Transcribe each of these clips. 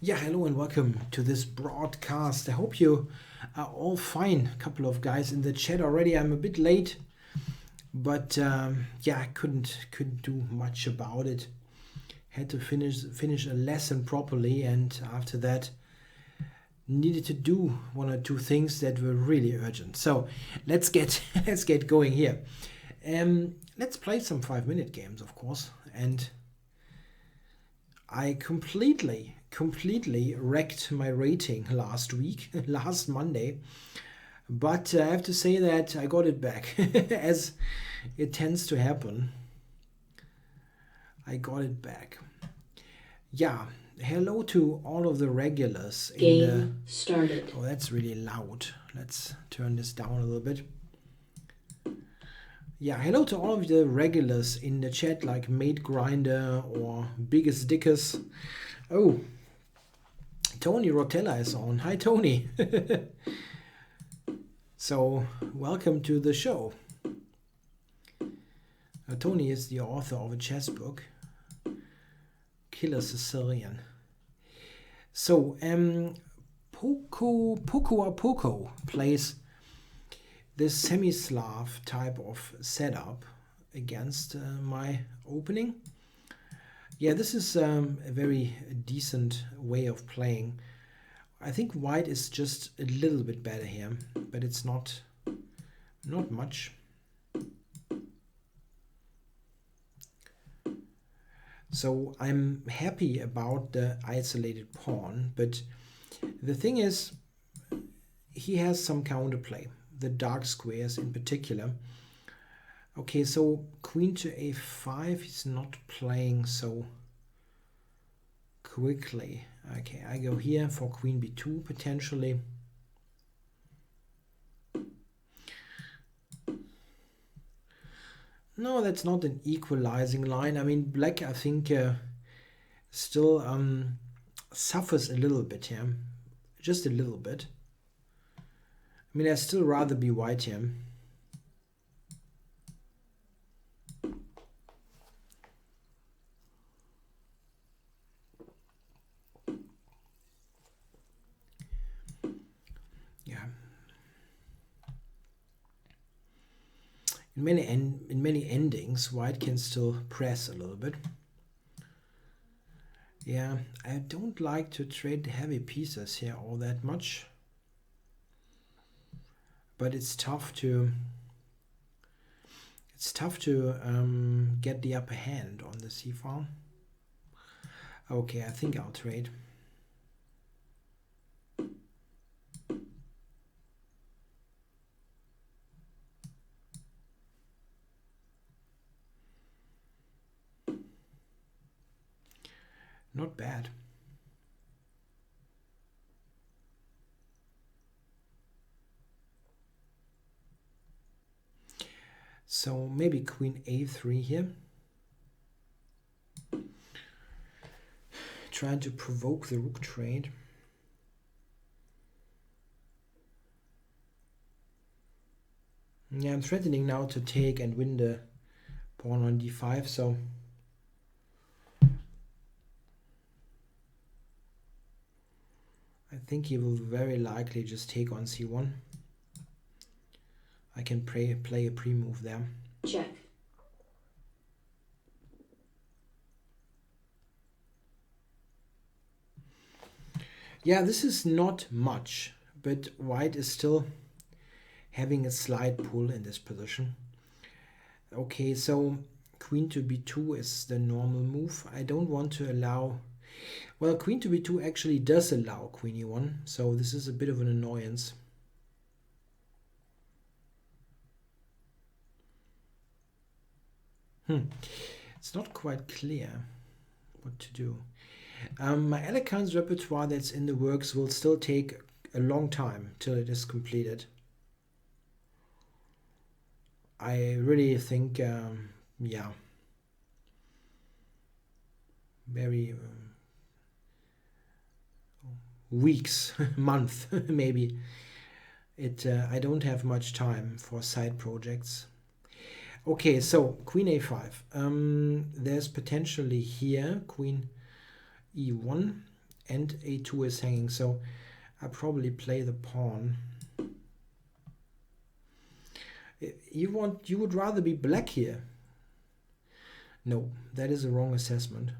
Yeah, hello and welcome to this broadcast. I hope you are all fine. A couple of guys in the chat already. I'm a bit late, but yeah, I couldn't do much about it. Had to finish a lesson properly, and after that, needed to do one or two things that were really urgent. So let's get let's get going here. Let's play some 5-minute games, of course, and I completely wrecked my rating last week, last Monday. But I have to say that I got it back, as it tends to happen. I got it back. Yeah, hello to all of the regulars. Game started. Oh, that's really loud. Let's turn this down a little bit. Yeah, hello to all of the regulars in the chat, like Mate Grinder or Biggest Dickers. Oh, Tony Rotella is on. Hi, Tony. So, welcome to the show. Tony is the author of a chess book, Killer Sicilian. So, Poco plays this semi-Slav type of setup against my opening. Yeah, this is a very decent way of playing. I think white is just a little bit better here, but it's not much. So I'm happy about the isolated pawn, but the thing is, he has some counterplay, the dark squares in particular. Okay, so queen to a5, he's not playing so quickly. Okay, I go here for queen b2 potentially. No, that's not an equalizing line. I mean, black, I think, still suffers a little bit here. Just a little bit. I mean, I'd still rather be white here. Yeah. In many endings, white can still press a little bit. Yeah, I don't like to trade heavy pieces here all that much. But it's tough to get the upper hand on the c-file. Okay, I think I'll trade. Not bad. So maybe queen a3 here. Trying to provoke the rook trade. Yeah, I'm threatening now to take and win the pawn on d5, so I think he will very likely just take on c1. I can play a pre-move there. Check. Yeah, this is not much, but white is still having a slight pull in this position. Okay, so queen to b2 is the normal move. I don't want to allow... Well, queen to b2 actually does allow queen e1, so this is a bit of an annoyance. It's not quite clear what to do. My elegance repertoire that's in the works will still take a long time till it is completed. I really think, yeah, very weeks, month maybe. I don't have much time for side projects. Okay, so queen a5. There's potentially here queen e1. and a2 is hanging, so I probably play the pawn. You would rather be black here. No, that is a wrong assessment.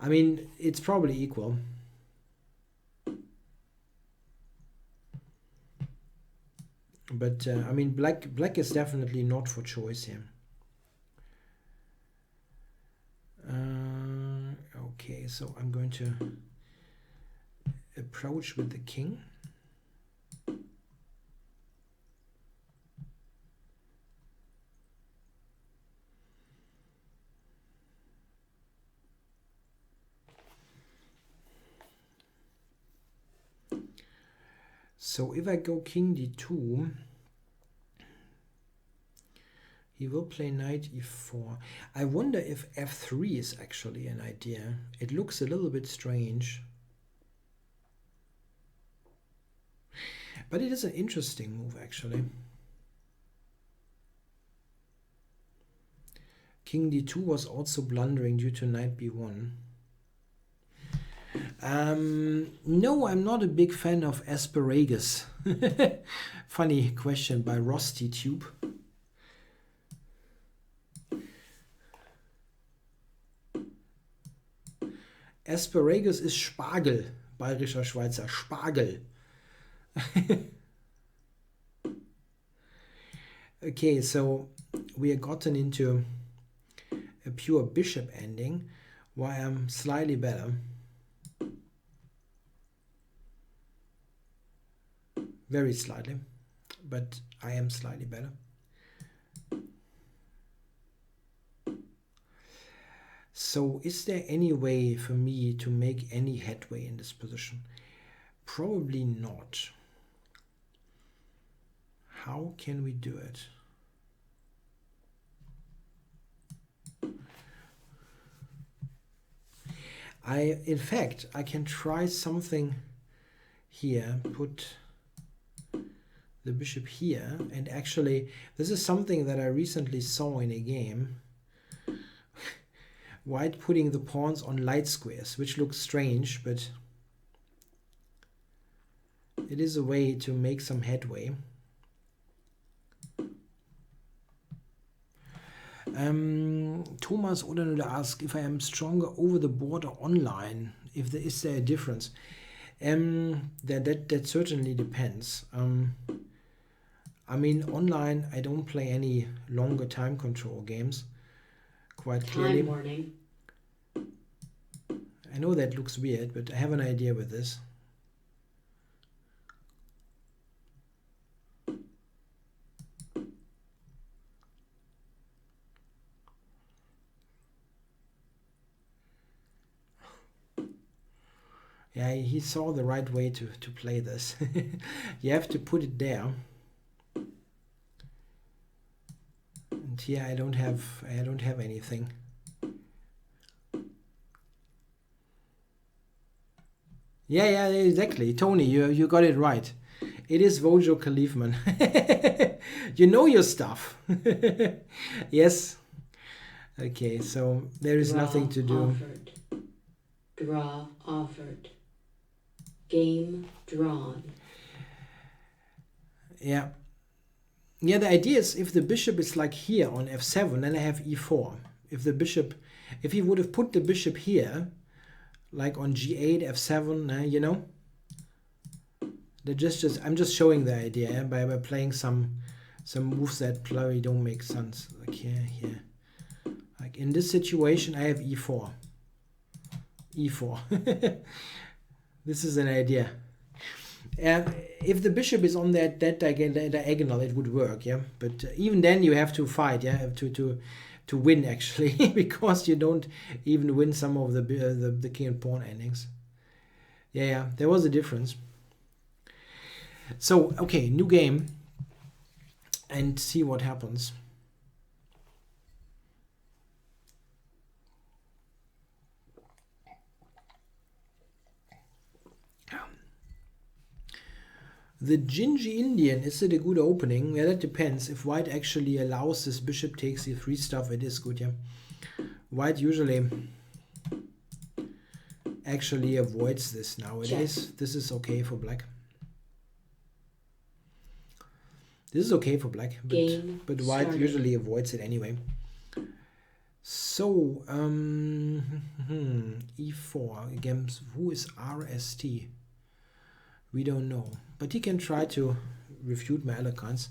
I mean, it's probably equal. But I mean, black is definitely not for choice here. Okay, so I'm going to approach with the king. So if I go king d2, he will play knight e4. I wonder if f3 is actually an idea. It looks a little bit strange. But it is an interesting move, actually. King d2 was also blundering due to knight b1. No, I'm not a big fan of asparagus. Funny question by Rusty Tube. Asparagus is Spargel, bayerischer Schweizer, Spargel. Okay, so we have gotten into a pure bishop ending, why I'm slightly better. Very slightly, but I am slightly better. So is there any way for me to make any headway in this position? Probably not. How can we do it? In fact, I can try something here, put the bishop here, and actually this is something that I recently saw in a game. White putting the pawns on light squares, which looks strange, but it is a way to make some headway. Thomas Odenöde asks if I am stronger over the board or online. Is there a difference? That certainly depends. I mean, online I don't play any longer time control games. Quite clearly. Time warning. I know that looks weird, but I have an idea with this. Yeah, he saw the right way to play this. You have to put it there. And here I don't have anything. Yeah, exactly. Tony, you got it right. It is Vojo Khalifman. You know your stuff. Yes. Okay, so there is nothing to do. Offered. Draw offered. Game drawn. Yeah. Yeah, the idea is if the bishop is like here on f7, then I have e4. If he would have put the bishop here, like on g8, f7, you know, I'm just showing the idea by playing some moves that probably don't make sense. Like here. Like in this situation, I have e4. This is an idea. If the bishop is on that diagonal, it would work, yeah. But even then, you have to fight, yeah, to win actually, because you don't even win some of the king and pawn endings. Yeah, there was a difference. So okay, new game, and see what happens. The Gingy Indian, is it a good opening? Yeah, that depends. If white actually allows this bishop takes e3 stuff, it is good, yeah. White usually actually avoids this nowadays. This is okay for black. This is okay for black, but white started. usually avoids it anyway. So, e4 against who is RST? We don't know, but he can try to refute my eloquence.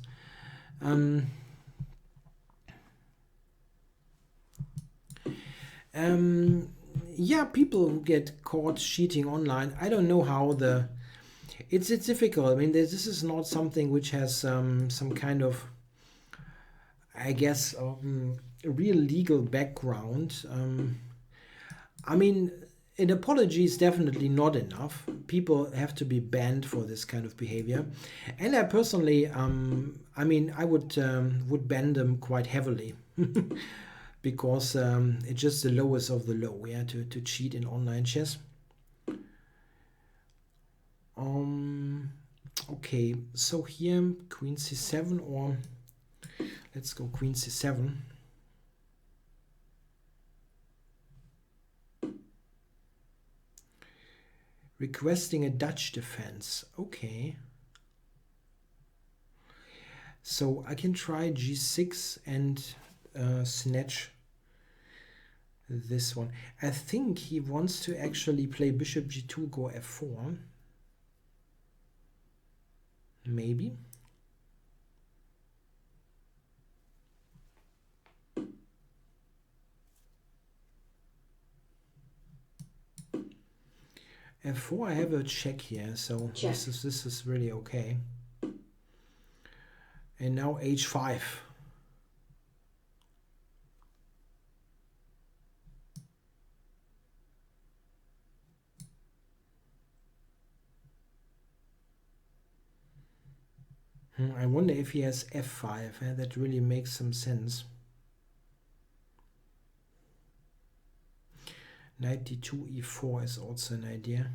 Yeah, people who get caught cheating online, I don't know how it's difficult. I mean, this is not something which has some kind of, I guess, real legal background. I mean, an apology is definitely not enough. People have to be banned for this kind of behavior, and I personally, I mean, I would ban them quite heavily. Because it's just the lowest of the low, yeah, to cheat in online chess. Okay, so here queen c7, or let's go queen c7. Requesting a Dutch defense. Okay. So I can try g6 and snatch this one. I think he wants to actually play bishop g2, go f4. Maybe. f4, I have a check here, so this is really okay. And now h5. I wonder if he has f5. That really makes some sense. Knight d2, e4 is also an idea.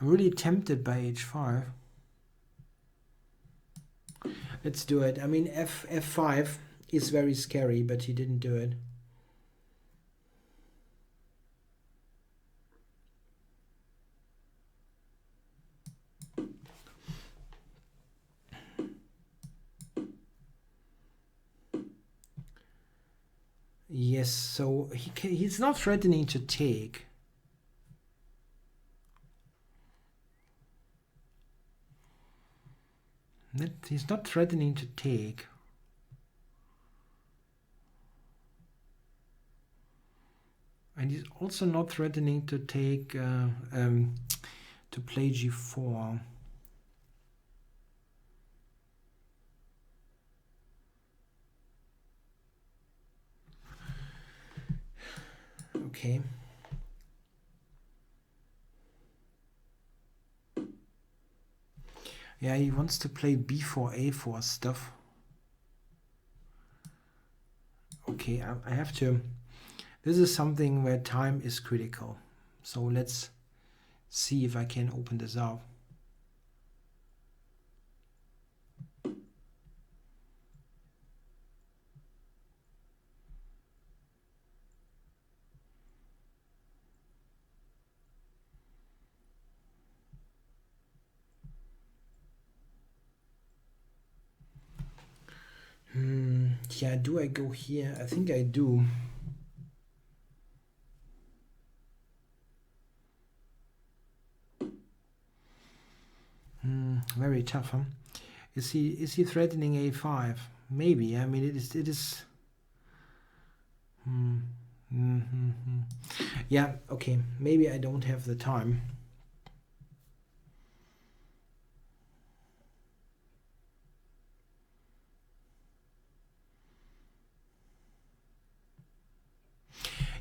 I'm really tempted by h5. Let's do it. I mean, f5 is very scary, but he didn't do it. Yes, so he's not threatening to take. He's not threatening to take. And he's also not threatening to take, to play g4. Okay. Yeah, he wants to play b4, a4 stuff. Okay, I have to... This is something where time is critical. So let's see if I can open this up. Yeah, do I go here? I think I do. Very tough, huh? Is he threatening a5? Maybe. I mean, it is. Yeah. Okay. Maybe I don't have the time.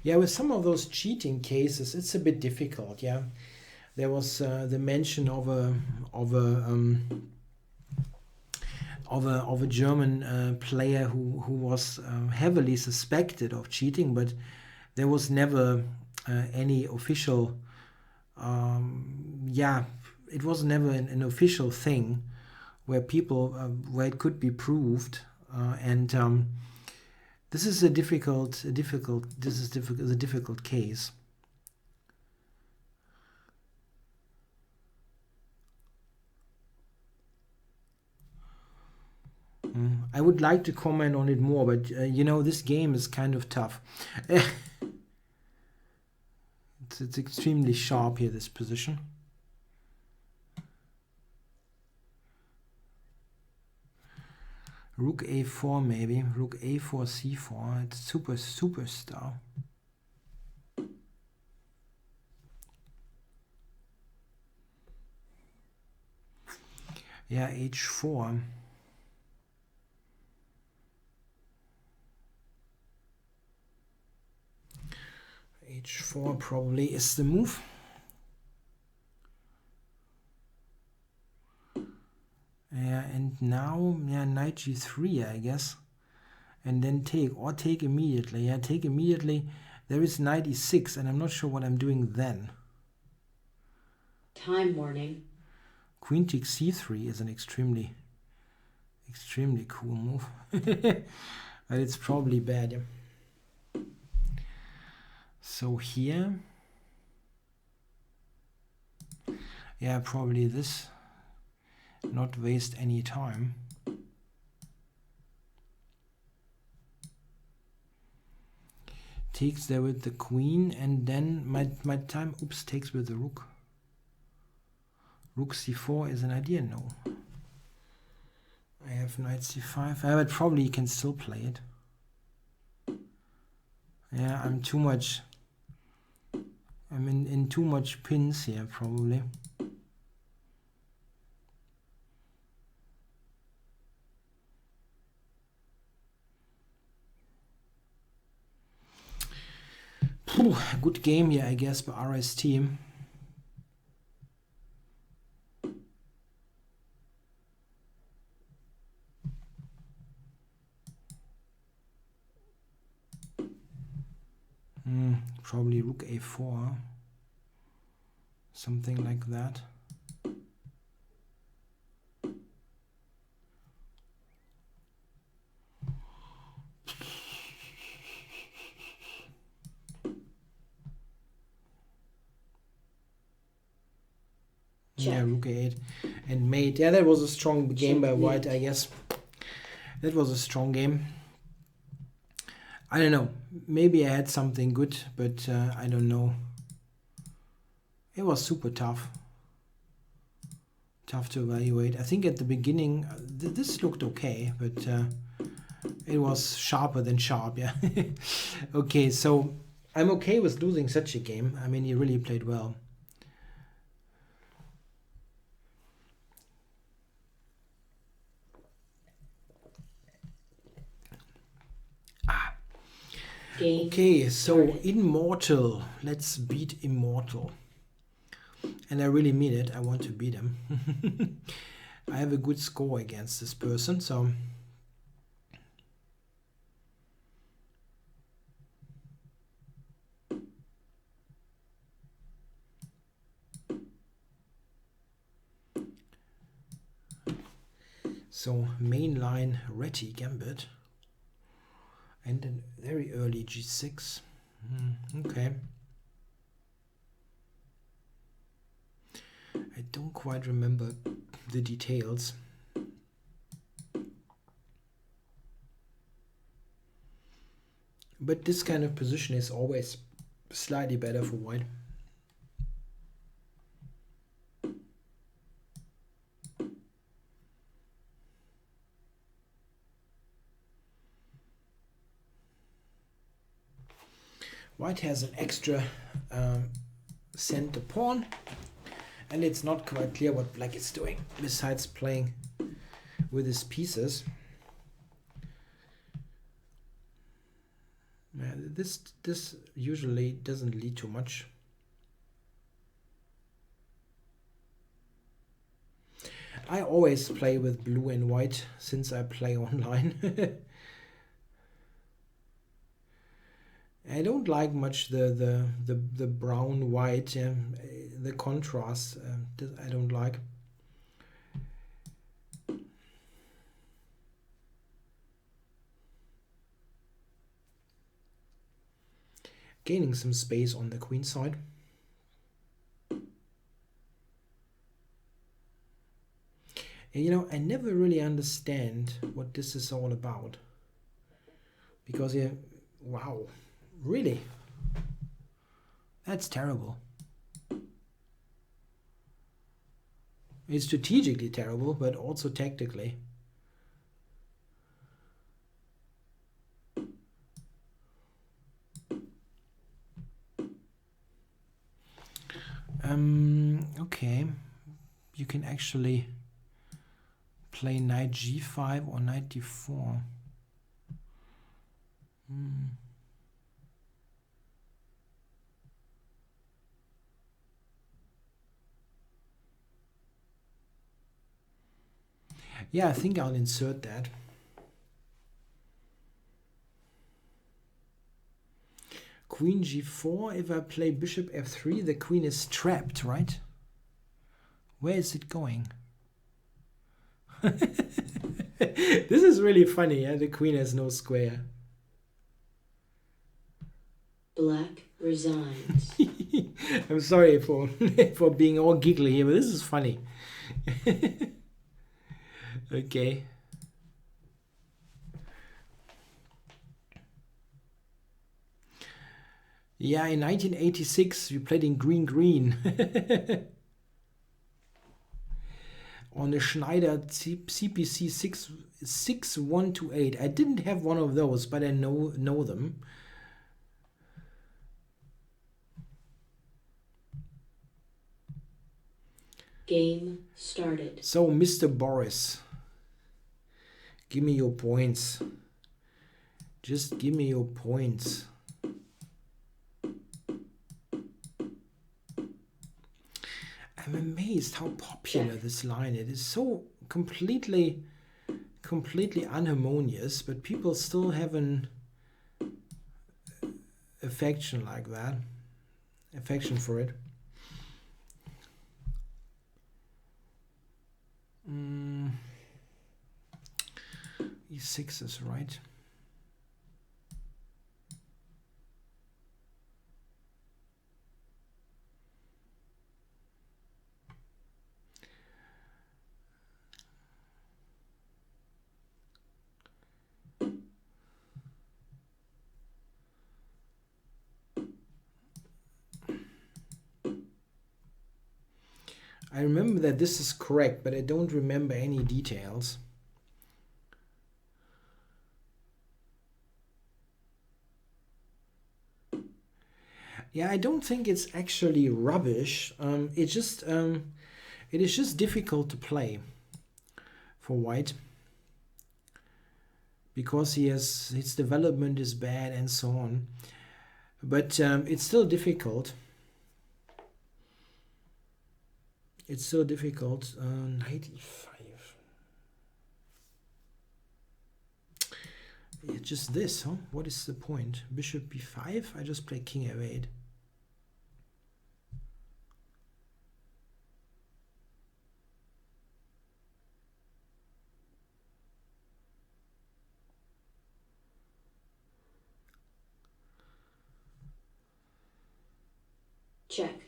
Yeah, with some of those cheating cases, it's a bit difficult. Yeah, there was the mention of a of a German player who was heavily suspected of cheating, but there was never any official. Yeah, it was never an official thing where people where it could be proved, and this is a difficult case. I would like to comment on it more, but you know, this game is kind of tough. It's extremely sharp here, this position. Rook a4 maybe. Rook a4, c4. It's superstar. Yeah, h4. h4 probably is the move. Yeah, and now, yeah, knight g3, I guess. And then take immediately. Yeah, take immediately. There is knight e6, and I'm not sure what I'm doing then. Time warning. Queen takes c3 is an extremely cool move. But it's probably bad. Yeah. So here, yeah, probably this. Not waste any time. Takes there with the queen, and then my time, oops, takes with the rook. Rook c4 is an idea, no. I have knight c5, but probably you can still play it. Yeah, I'm in too much pins here, probably. Good game here, I guess, by RST. Probably rook a4. Something like that. Yeah, rook a8 and mate. Yeah, that was a strong game by white, I guess. That was a strong game. I don't know. Maybe I had something good, but I don't know. It was super tough. Tough to evaluate. I think at the beginning, this looked okay, but it was sharper than sharp, yeah. Okay, so I'm okay with losing such a game. I mean, he really played well. Okay, so Immortal. Let's beat Immortal. And I really mean it. I want to beat him. I have a good score against this person, so... So, mainline Retty Gambit. And then very early g6. Okay. I don't quite remember the details. But this kind of position is always slightly better for white. White has an extra center pawn, and it's not quite clear what black is doing besides playing with his pieces. This usually doesn't lead to much. I always play with blue and white since I play online. I don't like much the brown white, the contrast. I don't like. Gaining some space on the queen side. And, you know, I never really understand what this is all about. Because, yeah, wow, really? That's terrible. It's strategically terrible, but also tactically. Okay. You can actually play knight g5 or knight d4. Yeah, I think I'll insert that. Queen g4. If I play bishop f3, the queen is trapped, right? Where is it going? This is really funny. The queen has no square. Black resigns. I'm sorry for for being all giggly here, but this is funny. Okay. Yeah, in 1986 we played in green. On the Schneider CPC 6128. I didn't have one of those, but I know them. Game started. So, Mr. Boris, give me your points. Just give me your points. I'm amazed how popular this line is. It is so completely unharmonious, but people still have an affection like that. Affection for it. E6 is right. I remember that this is correct, but I don't remember any details. Yeah, I don't think it's actually rubbish. It is just difficult to play for white because his development is bad and so on. But it's still difficult. It's so difficult. 95. Yeah, just this, huh? What is the point? Bishop b5? I just play king f8. Check.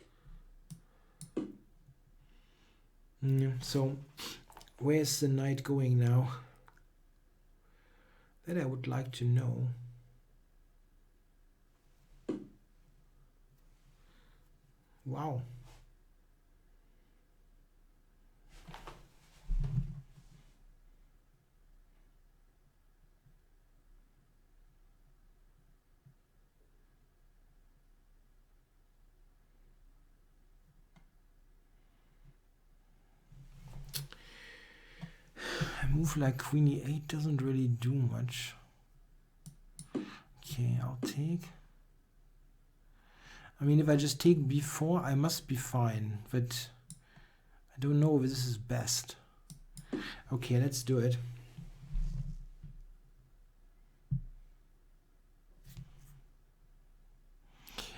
So, where's the knight going now? That I would like to know. Wow. A move like queen e8 doesn't really do much. Okay, I'll take. I mean, if I just take b4, I must be fine, but I don't know if this is best. Okay, let's do it.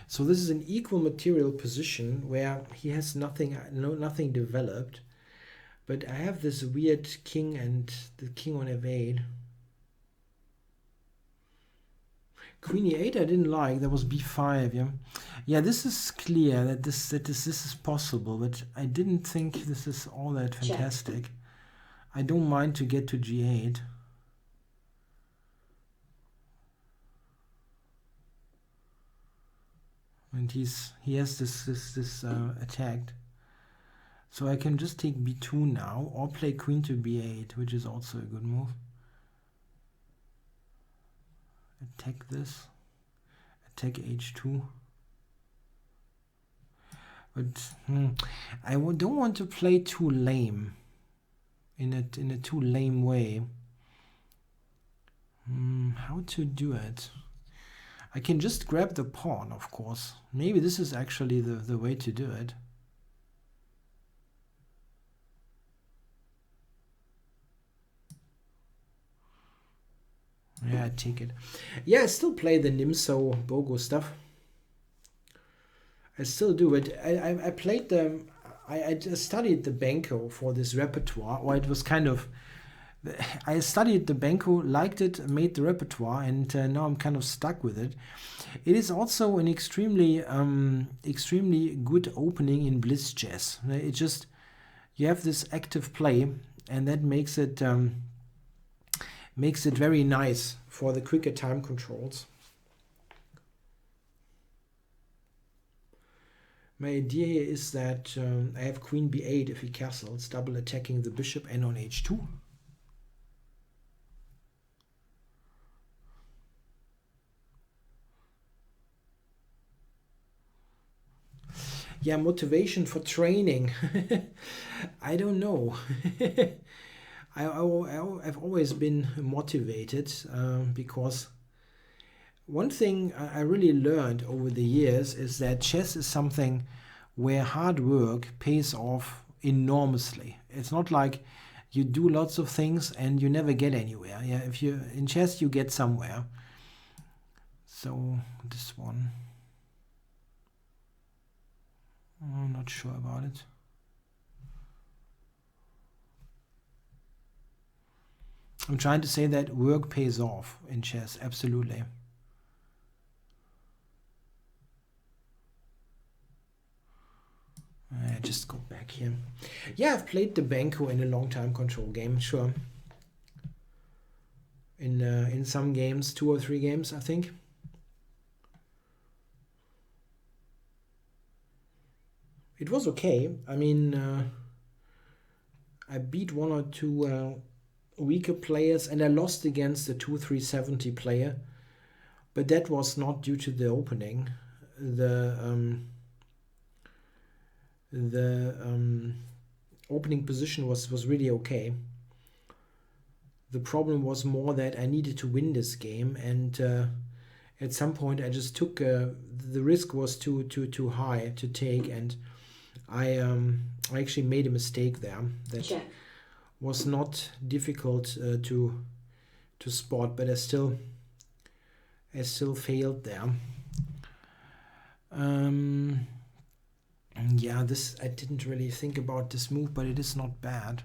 So this is an equal material position where he has nothing developed. But I have this weird king and the king on f8. Queen e8 I didn't like. That was b5. Yeah, yeah. This is clear that this is possible, but I didn't think this is all that fantastic. I don't mind to get to g8. And he has this attacked. So I can just take b2 now, or play queen to b8, which is also a good move. Attack this. Attack h2. But I don't want to play too lame. In a too lame way. How to do it? I can just grab the pawn, of course. Maybe this is actually the way to do it. Yeah, I take it. Yeah, I still play the Nimso Bogo stuff. I still do it. I played the... I just studied the Benko for this repertoire, or it was kind of... I studied the Benko, liked it, made the repertoire, and now I'm kind of stuck with it. It is also an extremely good opening in Blitz chess. It just... You have this active play, and that makes it very nice for the quicker time controls. My idea here is that I have queen b8 if he castles, double attacking the bishop and on h2. Yeah, motivation for training. I don't know. I've always been motivated because one thing I really learned over the years is that chess is something where hard work pays off enormously. It's not like you do lots of things and you never get anywhere. Yeah, if you in chess you get somewhere. So this one, I'm not sure about it. I'm trying to say that work pays off in chess, absolutely. I just go back here. Yeah, I've played the Benko in a long time control game, sure. In some games, 2 or 3 games, I think. It was okay. I mean, I beat 1 or 2 weaker players, and I lost against the 2-3-70 player, but that was not due to the opening. The opening position was really okay. The problem was more that I needed to win this game, and at some point I just took the risk was too high to take, and I actually made a mistake there that was not difficult to spot, but I still failed there. Yeah, this I didn't really think about this move, but it is not bad.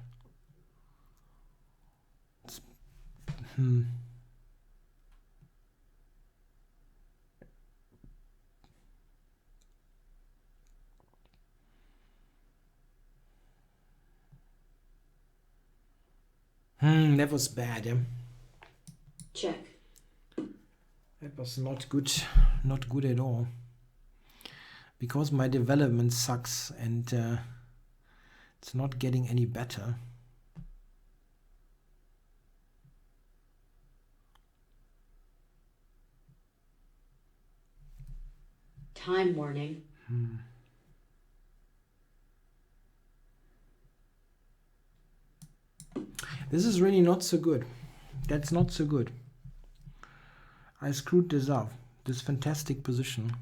That was bad, yeah. Check. That was not good at all. Because my development sucks and it's not getting any better. Time warning. This is really not so good. That's not so good. I screwed this up. This fantastic position.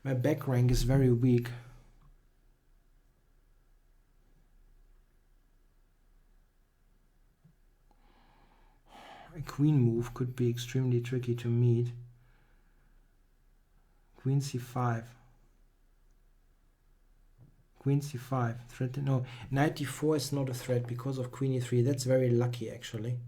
My back rank is very weak. A queen move could be extremely tricky to meet. Queen c5. Queen c5. Threat? No, knight d4 is not a threat because of queen e3. That's very lucky, actually.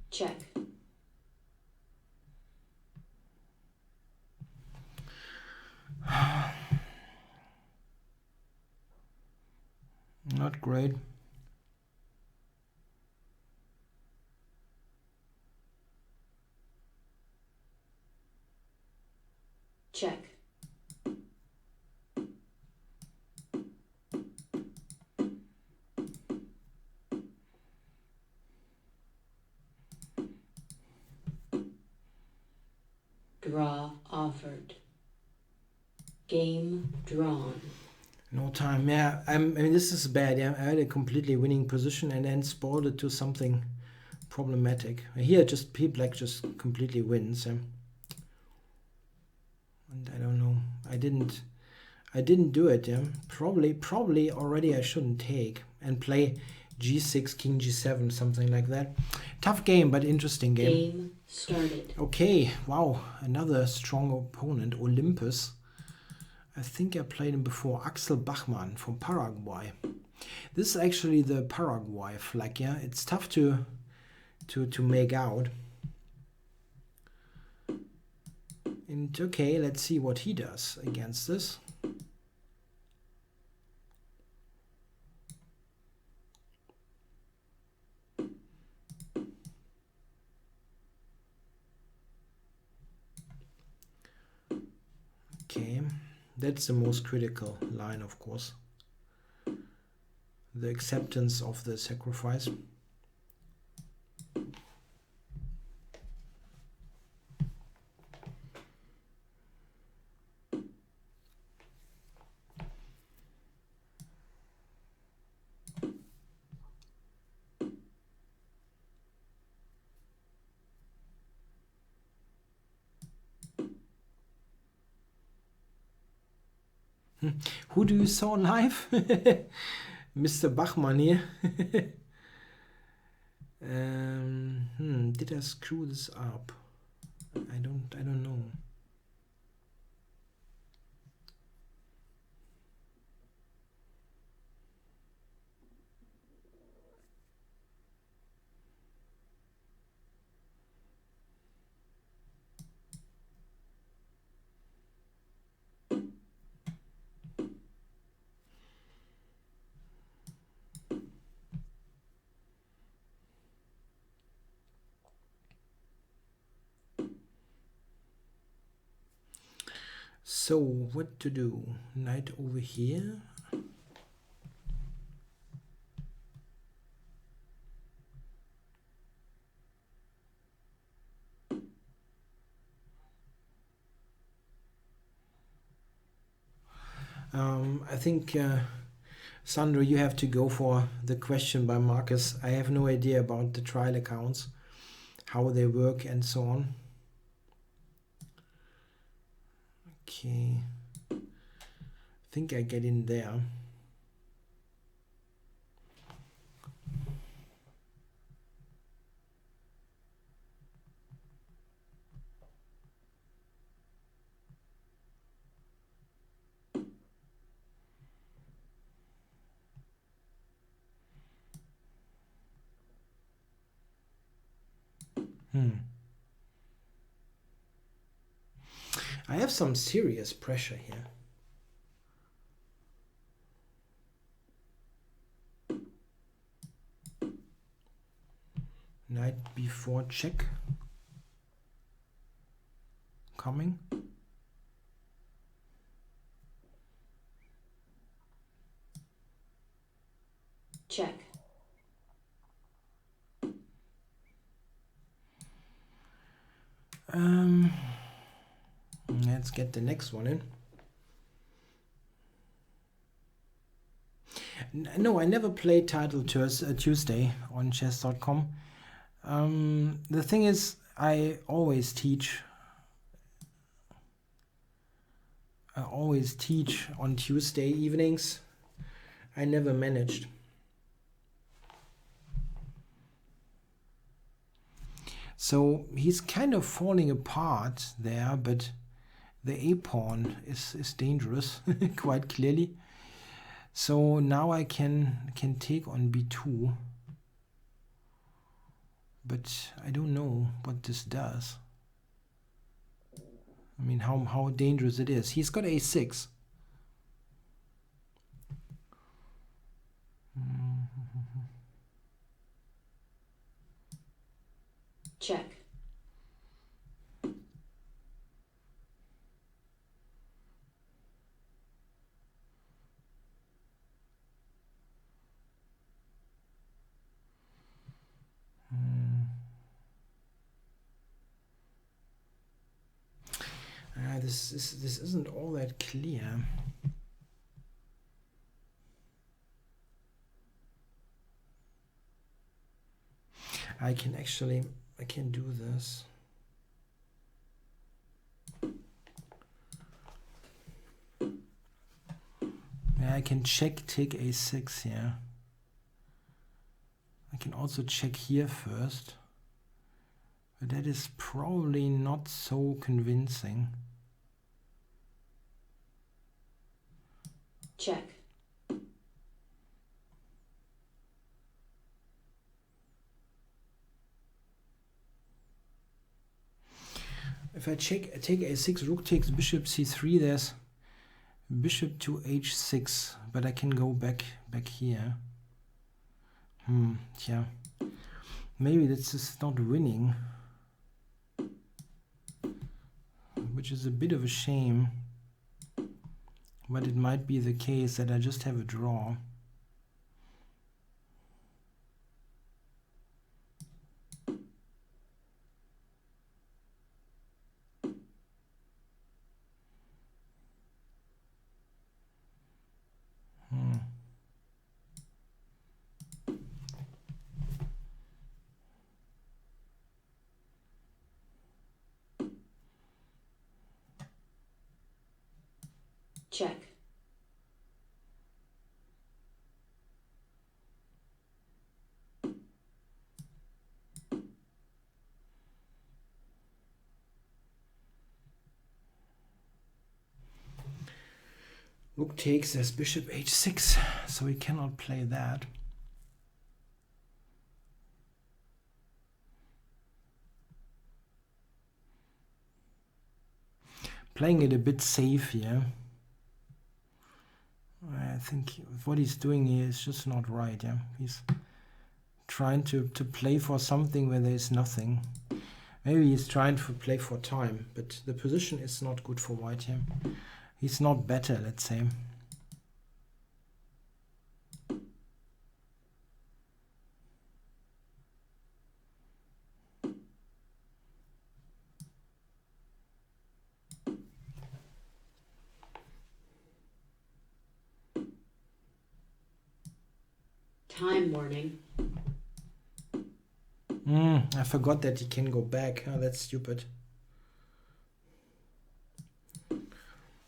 Check. Not great. Check. Draw offered. Game drawn. No time. Yeah, I mean, this is bad. Yeah, I had a completely winning position and then spoiled it to something problematic. Here, just black just completely wins. And I don't know. I didn't do it. Yeah, probably already I shouldn't take and play g6, king g7, something like that. Tough game, but interesting game. Game started. Okay, wow, another strong opponent, Olympus. I think I played him before. Axel Bachmann from Paraguay. This is actually the Paraguay flag, yeah. It's tough to make out. And okay, let's see what he does against this. Okay, that's the most critical line, of course. The acceptance of the sacrifice. Who do you saw live? Mr. Bachmann here. Did I screw this up? I don't know. So what to do? Knight over here. I think Sandro, you have to go for the question by Marcus. I have no idea about the trial accounts, how they work and so on. Okay, I think I get in there. I have some serious pressure here. knight b4 check coming. Check. Let's get the next one in. No, I never played Title Tuesday on chess.com. The thing is, I always teach on Tuesday evenings. I never managed. So he's kind of falling apart there, but the a-pawn is dangerous, quite clearly. So now I can take on b2. But I don't know what this does. I mean, how dangerous it is. He's got a6. Check. This isn't all that clear. I can do this. Yeah, I can check, take a6 here. I can also check here first. But that is probably not so convincing. Check. If I take a6, rook takes bishop c3, there's bishop to h6, but I can go back here. Yeah. Maybe this is not winning, which is a bit of a shame. But it might be the case that I just have a draw. Check. Rook takes as bishop h6, so he cannot play that. Playing it a bit safe here. I think what he's doing here is just not right. Yeah, he's trying to play for something where there is nothing. Maybe he's trying to play for time, but the position is not good for white here. He's not better, let's say. Time warning. I forgot that he can go back. Oh, that's stupid.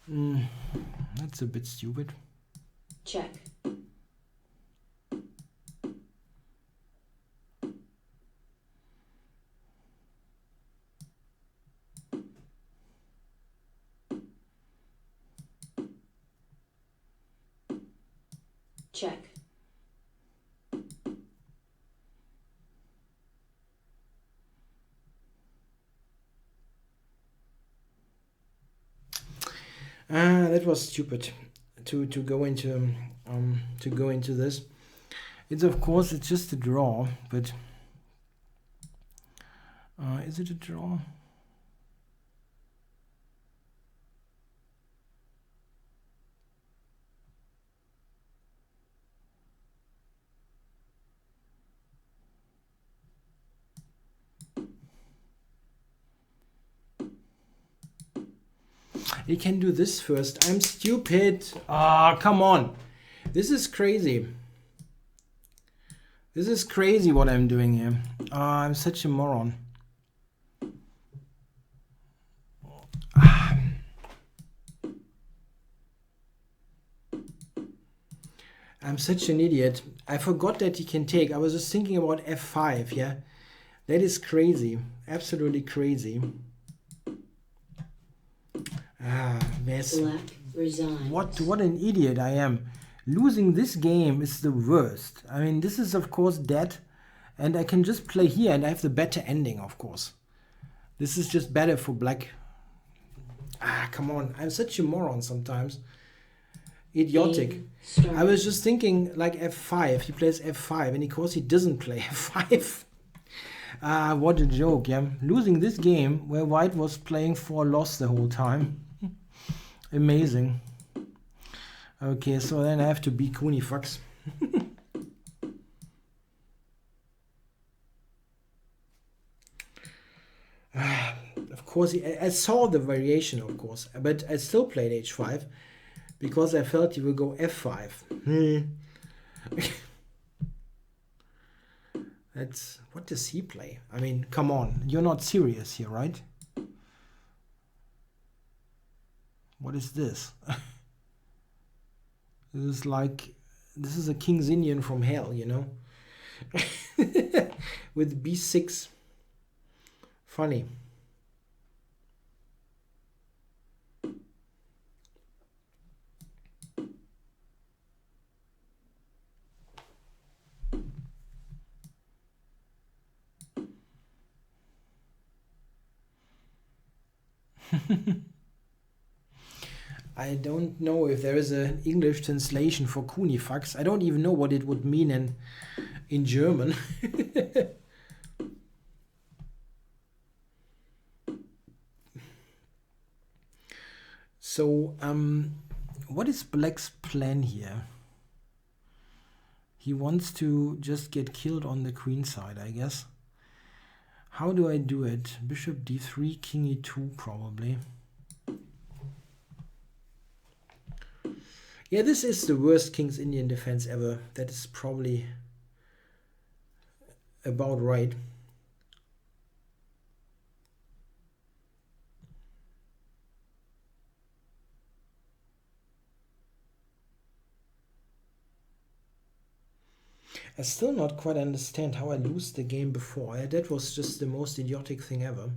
That's a bit stupid. Check. Check. That was stupid to go into this. It's of course it's just a draw, but Is it a draw? You can do this first. I'm stupid. Ah, come on. This is crazy. This is crazy what I'm doing here. I'm such a moron. I'm such an idiot. I forgot that he can take. I was just thinking about f5, yeah? That is crazy. Absolutely crazy. Black resigns. What an idiot I am. Losing this game is the worst. I mean, this is of course dead. And I can just play here and I have the better ending, of course. This is just better for black. Come on. I'm such a moron sometimes. Idiotic. I was just thinking like f5. He plays f5 and of course he doesn't play f5. What a joke, yeah. Losing this game where white was playing for loss the whole time. Amazing. Okay, so then I have to be Cooney Fox. Of course, I saw the variation, of course, but I still played h5 because I felt he would go f5. That's what does he play? I mean, come on, you're not serious here, right? What is this? This is a King's Indian from hell, you know? With b6. Funny. I don't know if there is an English translation for Kunifax. I don't even know what it would mean in German. So, what is Black's plan here? He wants to just get killed on the queen side, I guess. How do I do it? Bishop d3, king e2 probably. Yeah, this is the worst King's Indian defense ever. That is probably about right. I still not quite understand how I lose the game before. That was just the most idiotic thing ever.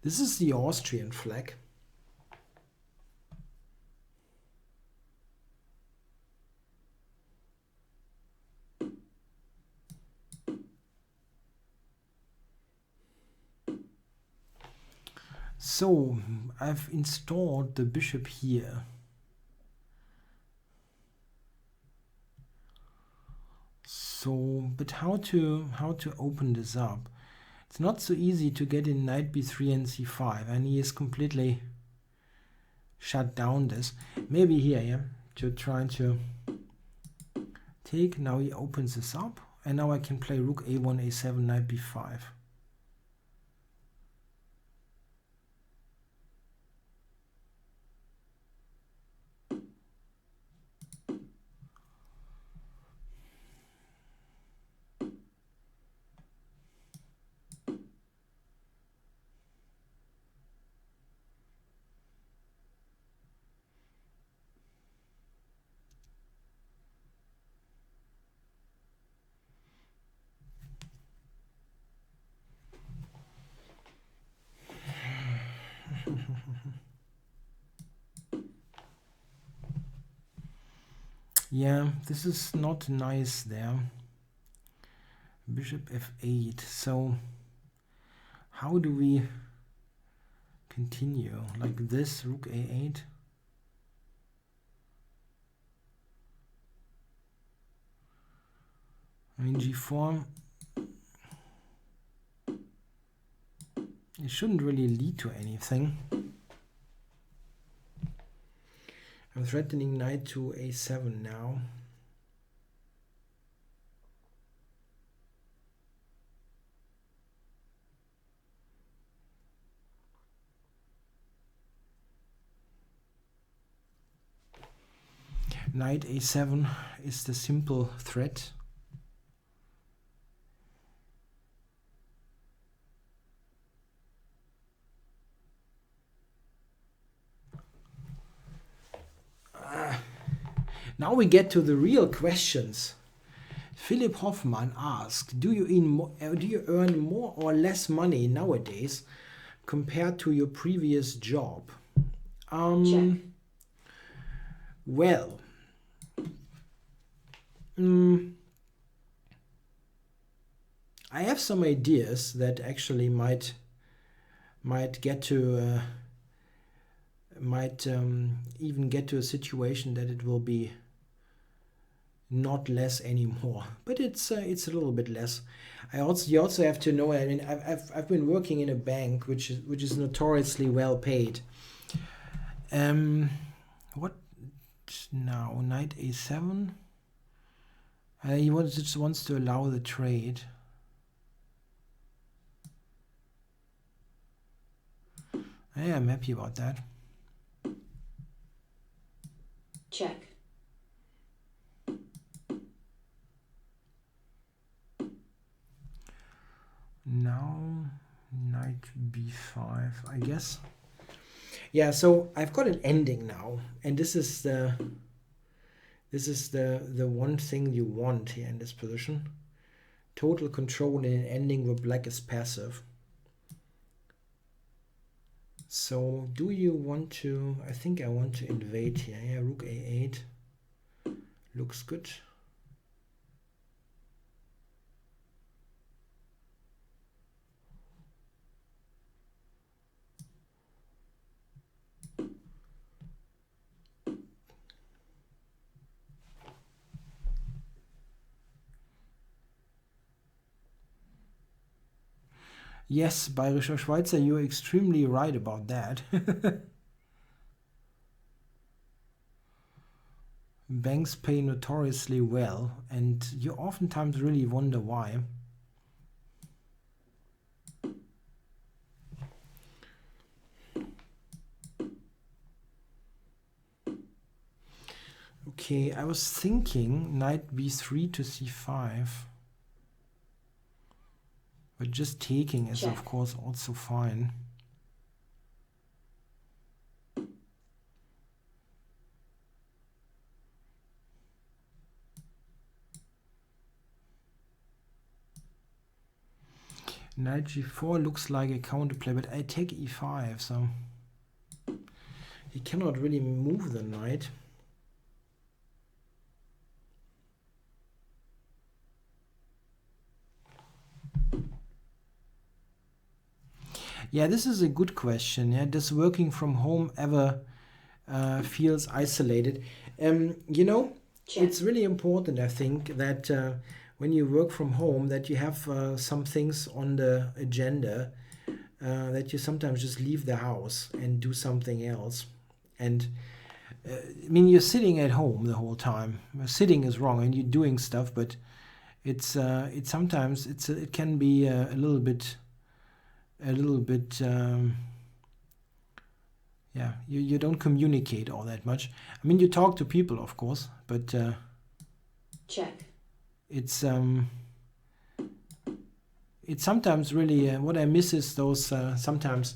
This is the Austrian flag. So I've installed the bishop here. So, but how to open this up? It's not so easy to get in knight b3 and c5, and he is completely shut down this. Maybe here, yeah, to try to take. Now he opens this up, and now I can play rook a1, a7, knight b5. Yeah, this is not nice there. Bishop f8. So how do we continue like this. Rook a8. I mean g4. It shouldn't really lead to anything. I'm threatening knight to a7 now. Knight a7 is the simple threat. Now we get to the real questions. Philip Hoffman asked, do you earn more or less money nowadays compared to your previous job? Check. Well, I have some ideas that actually might get to even get to a situation that it will be not less anymore, but it's a little bit less. You also have to know. I mean, I've been working in a bank which is notoriously well paid. What now? Knight a7. He just wants to allow the trade. Yeah, I'm happy about that. Check. Now knight b5, I guess. Yeah, so I've got an ending now, and this is the one thing you want here in this position. Total control in an ending where black is passive. So do you want to? I think I want to invade here. Yeah, rook a8 looks good. Yes, Bayerischer Schweizer, you're extremely right about that. Banks pay notoriously well, and you oftentimes really wonder why. Okay, I was thinking knight b3 to c5. But just taking is, of course, also fine. Knight g4 looks like a counterplay, but I take e5, so he cannot really move the knight. Yeah, this is a good question. Yeah, does working from home ever feels isolated? You know, it's really important, I think, that when you work from home, that you have some things on the agenda, that you sometimes just leave the house and do something else. And I mean, you're sitting at home the whole time. Sitting is wrong, and you're doing stuff, but it's sometimes it can be a little bit. Yeah, you don't communicate all that much. I mean, you talk to people, of course, but check. It's sometimes really what I miss is those sometimes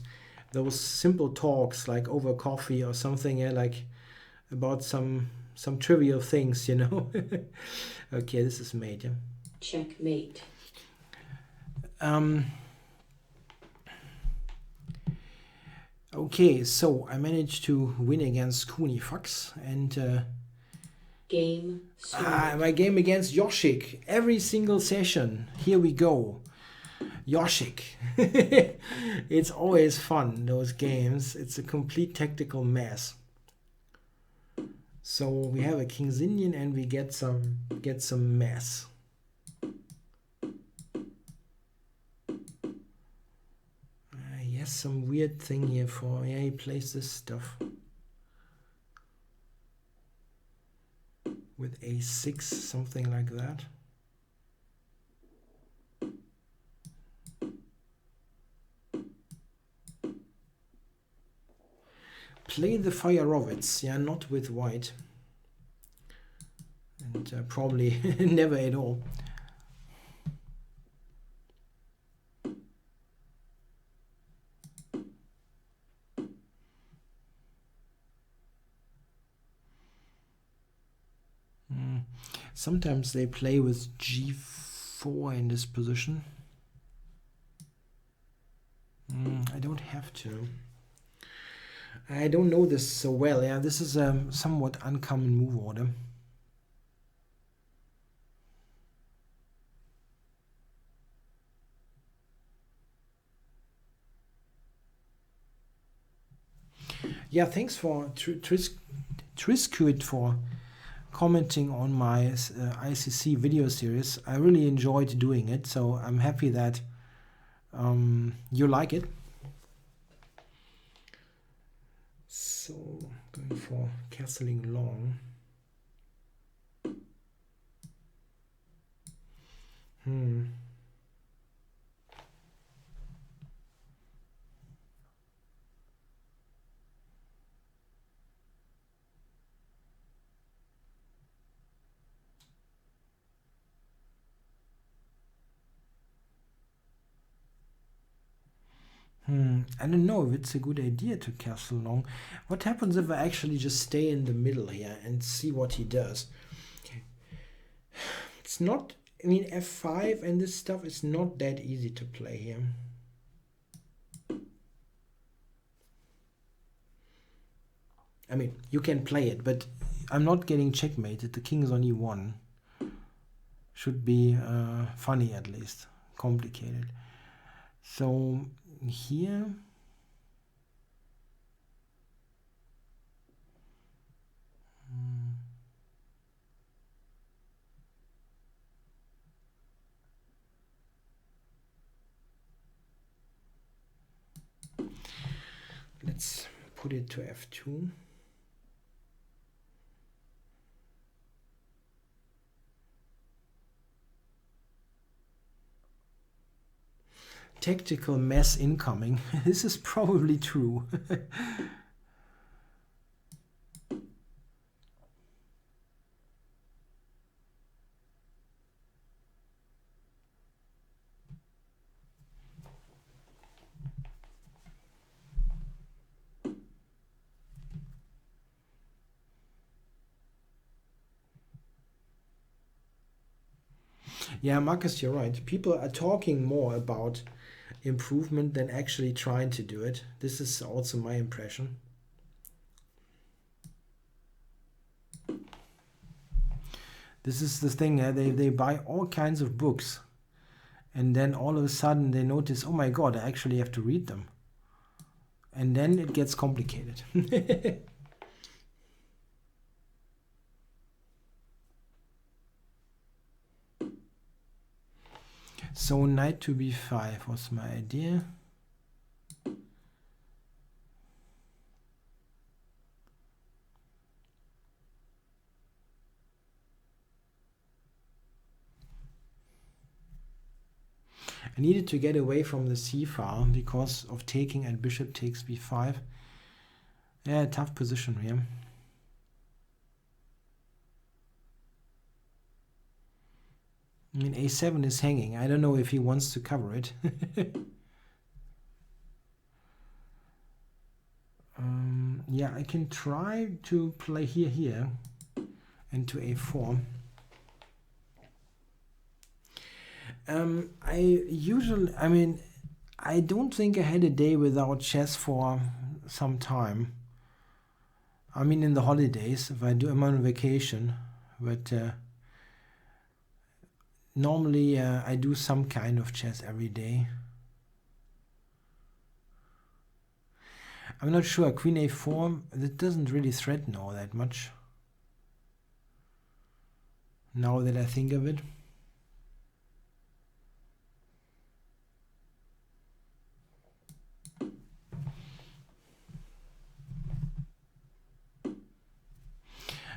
those simple talks like over coffee or something, yeah, like about some trivial things, you know. Okay, this is mate, yeah. Checkmate. Okay, so I managed to win against Kunifax, and game my game against Yoshik. Every single session. Here we go. Yoshik. It's always fun, those games. It's a complete tactical mess. So we have a King's Indian and we get some mess. Yes, some weird thing here for, yeah, he plays this stuff. With a6, something like that. Play the Feyerowitz, yeah, not with white. And probably never at all. Sometimes they play with g4 in this position. I don't have to. I don't know this so well. Yeah, this is a somewhat uncommon move order. Yeah, thanks for Triscuit for commenting on my ICC video series. I really enjoyed doing it, so I'm happy that you like it. So going for castling long. I don't know if it's a good idea to castle long. What happens if I actually just stay in the middle here and see what he does? It's not, I mean, f5 and this stuff is not that easy to play here. I mean, you can play it, but I'm not getting checkmated. The king is on e1. Should be funny at least. Complicated. So here... Let's put it to f2. Tactical mess incoming. This is probably true. Yeah, Marcus, you're right. People are talking more about improvement than actually trying to do it. This is also my impression. This is the thing, they buy all kinds of books and then all of a sudden they notice, oh my god, I actually have to read them. And then it gets complicated. So knight to b5 was my idea. I needed to get away from the c file because of taking and bishop takes b5. Yeah, tough position here. I mean, a7 is hanging. I don't know if he wants to cover it. Yeah, I can try to play here and to a4. I mean, I don't think I had a day without chess for some time. I mean, in the holidays, if I'm on vacation, but Normally I do some kind of chess every day. I'm not sure. Queen a4, that doesn't really threaten all that much. Now that I think of it.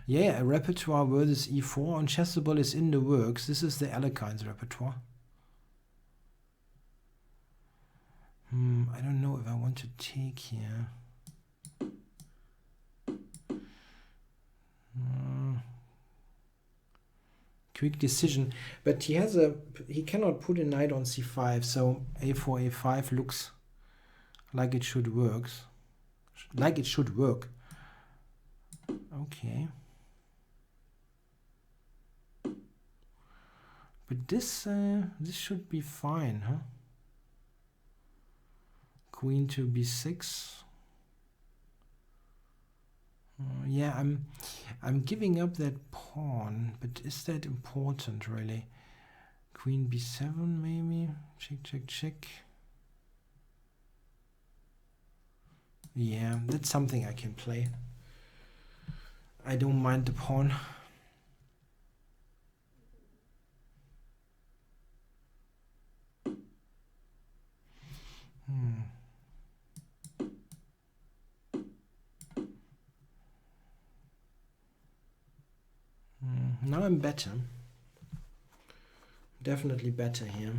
Yeah, a repertoire versus e4 on Chessable is in the works. This is the Alekine's repertoire. I don't know if I want to take here. Quick decision, but he cannot put a knight on c5, so a4 a5 looks like it should work. Okay. But this should be fine, huh? Queen to b6. Yeah, I'm giving up that pawn, but is that important really? Queen b7 maybe? Check, check, check. Yeah, that's something I can play. I don't mind the pawn. Now I'm better. Definitely better here.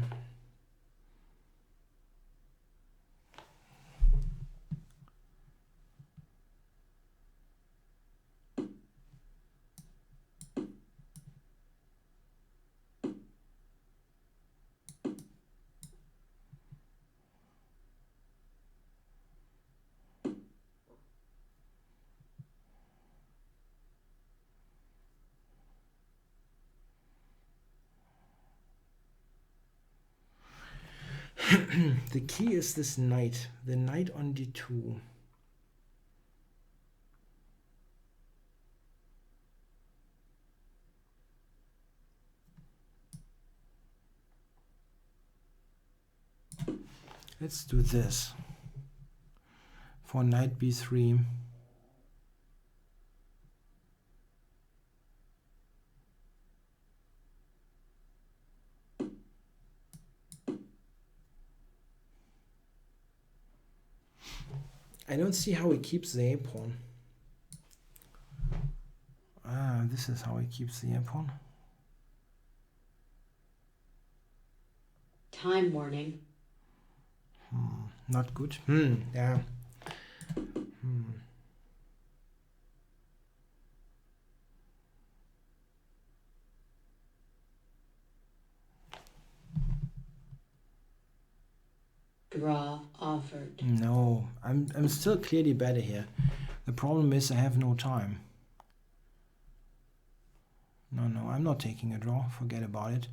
The key is this knight, the knight on d2. Let's do this. For knight b3. I don't see how he keeps the a-pawn. Ah, this is how he keeps the a-pawn. Time warning. Not good. Yeah. Draw offered. No, I'm still clearly better here. The problem is I have no time. No, I'm not taking a draw. Forget about it.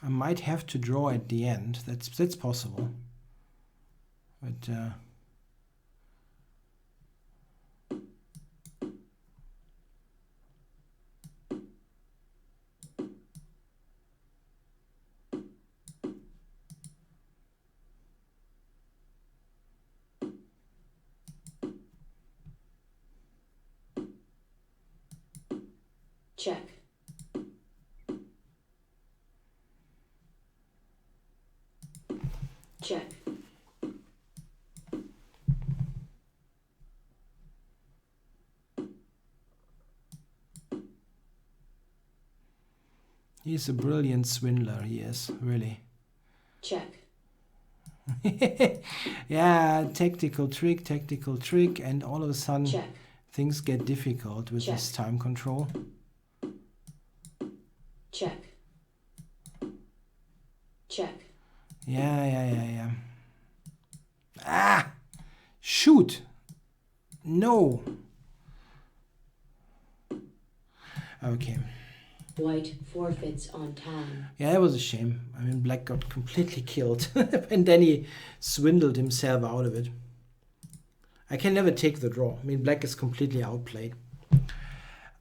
I might have to draw at the end. That's possible. But Check. Check. he's a brilliant swindler, he is, really. Check. Yeah, tactical trick, and all of a sudden Check. things get difficult with Check. this time control. Check. Check. Yeah. Ah! Shoot! No! Okay. White forfeits on time. Yeah, it was a shame. I mean, black got completely killed. And then he swindled himself out of it. I can never take the draw. I mean, black is completely outplayed.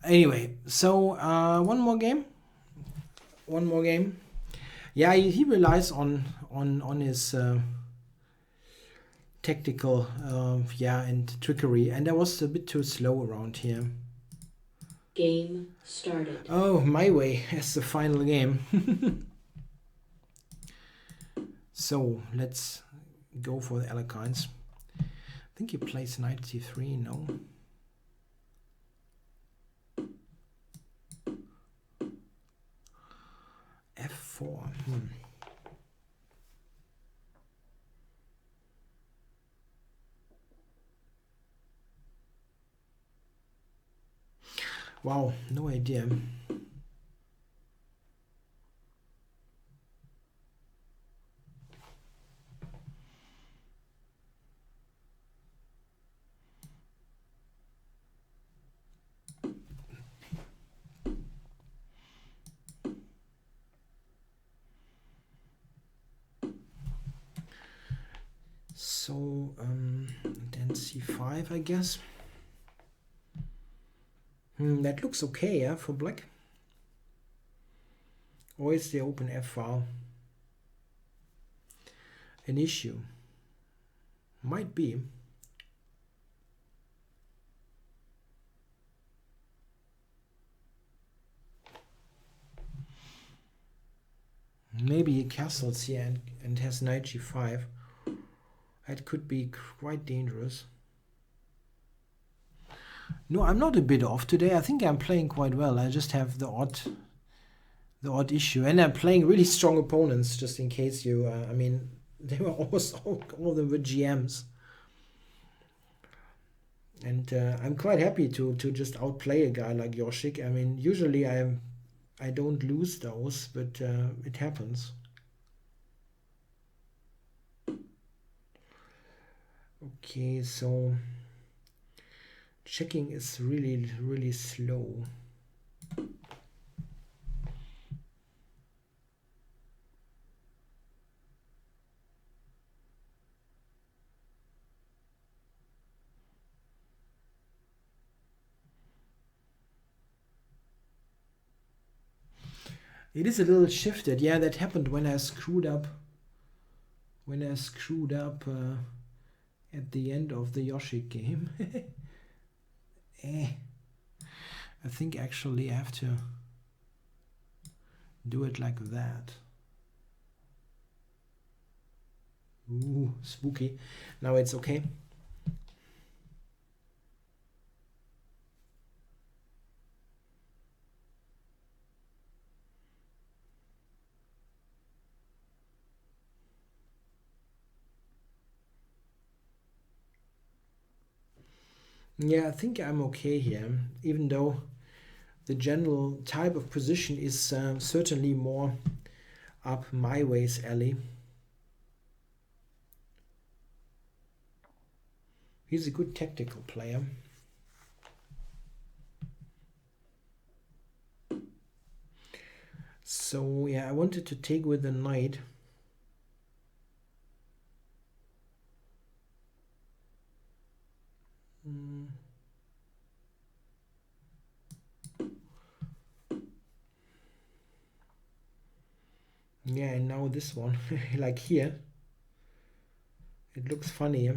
Anyway, so one more game. One more game. Yeah, he relies on his tactical, and trickery. And I was a bit too slow around here. Game started. Oh, my way as the final game. So let's go for the Alekines. I think he plays knight c3, no? f4. Wow, no idea. So then c5, I guess. That looks okay, yeah, for black. Or is the open f file an issue? Might be. Maybe he castles here and has knight g5. That could be quite dangerous. No, I'm not a bit off today. I think I'm playing quite well. I just have the odd issue, and I'm playing really strong opponents. Just in case you, I mean, they were almost all of them were GMs, and I'm quite happy to just outplay a guy like Yoshik. I mean, usually I don't lose those, but it happens. Okay, so checking is really slow. It is a little shifted. Yeah, that happened when I screwed up. At the end of the Yoshik game. I think actually I have to do it like that. Ooh, spooky. Now it's okay. Yeah, I think I'm okay here, even though the general type of position is certainly more up my way's alley. He's a good tactical player. So yeah, I wanted to take with the knight. Yeah, and now this one, like here, it looks funny.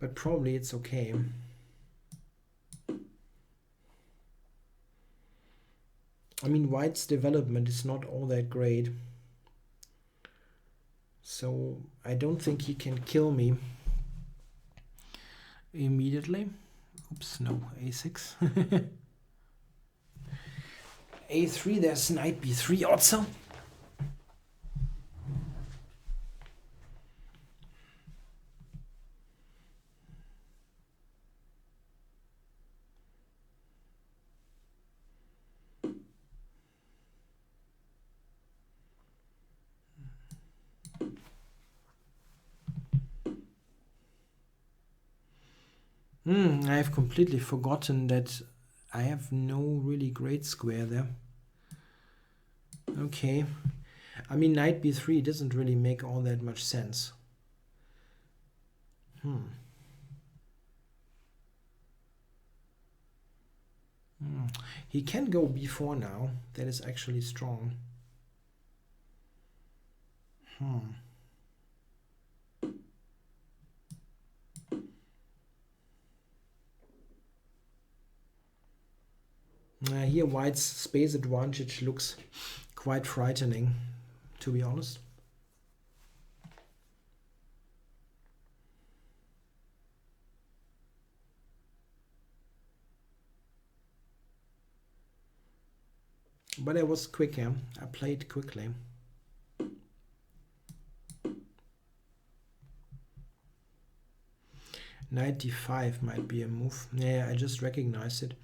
But probably it's okay. I mean, White's development is not all that great. So I don't think he can kill me immediately. Oops, no, a6. a3, there's knight b3 also. I have completely forgotten that I have no really great square there. Okay. I mean, knight b3 doesn't really make all that much sense. He can go b4 now. That is actually strong. Here white's space advantage looks quite frightening, to be honest. But I was quick here. I played quickly. Knight d5 might be a move. Yeah, I just recognized it.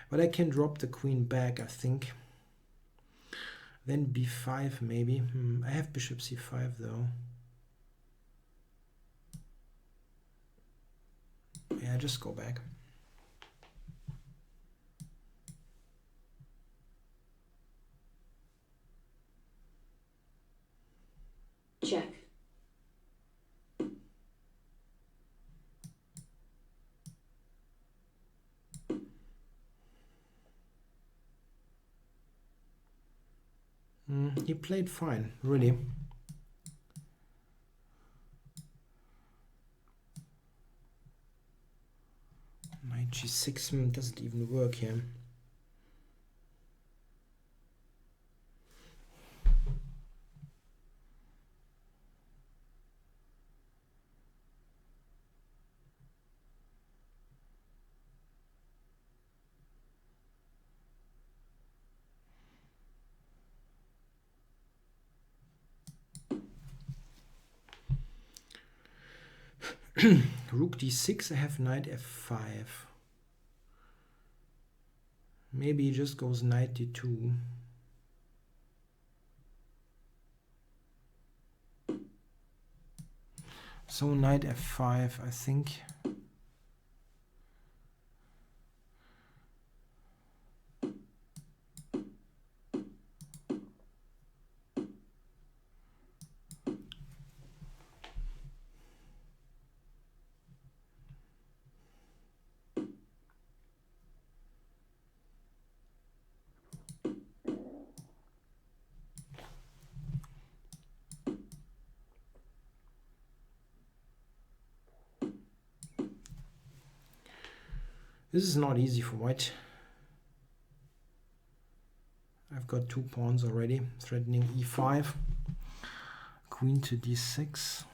But I can drop the queen back, I think. Then b5 maybe. I have bishop c5 though. Yeah, just go back. Check. He played fine, really. Knight g6 doesn't even work here. Rook d6, I have knight f5. Maybe he just goes knight d2. So knight f5, I think. This is not easy for white. I've got 2 pawns already, threatening e5. Queen to d6.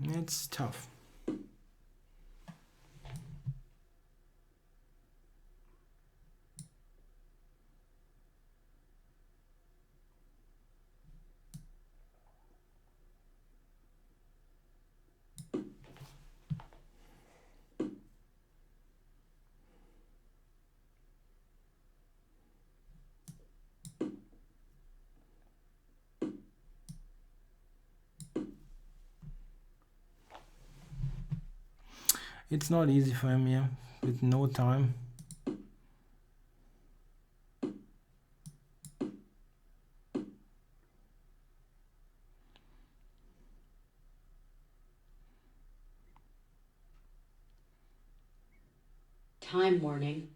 It's tough. It's not easy for him here, with no time. Time warning.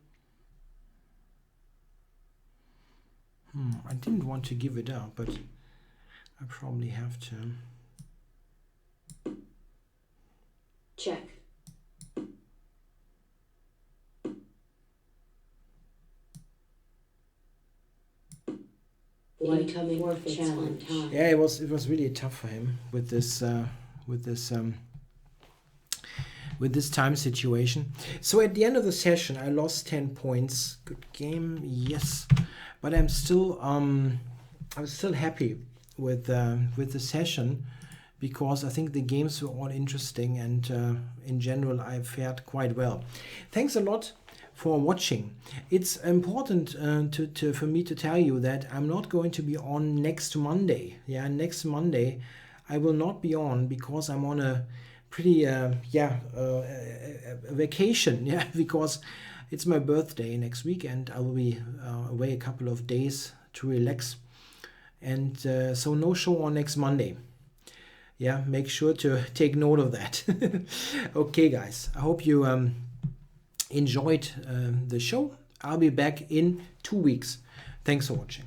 I didn't want to give it up, but I probably have to. Check. Incoming forfeits on time. Yeah, it was really tough for him with this with this with this time situation. So at the end of the session, I lost 10 points. Good game, yes, but I'm still happy with the session, because I think the games were all interesting, and in general I fared quite well. Thanks a lot for watching. It's important for me to tell you that I'm not going to be on next Monday. Yeah, next Monday I will not be on, because I'm on a pretty vacation. Yeah, because it's my birthday next week, and I will be away a couple of days to relax, and so no show on next Monday. Yeah, make sure to take note of that. Okay, guys, I hope you enjoyed the show. I'll be back in 2 weeks. Thanks for watching.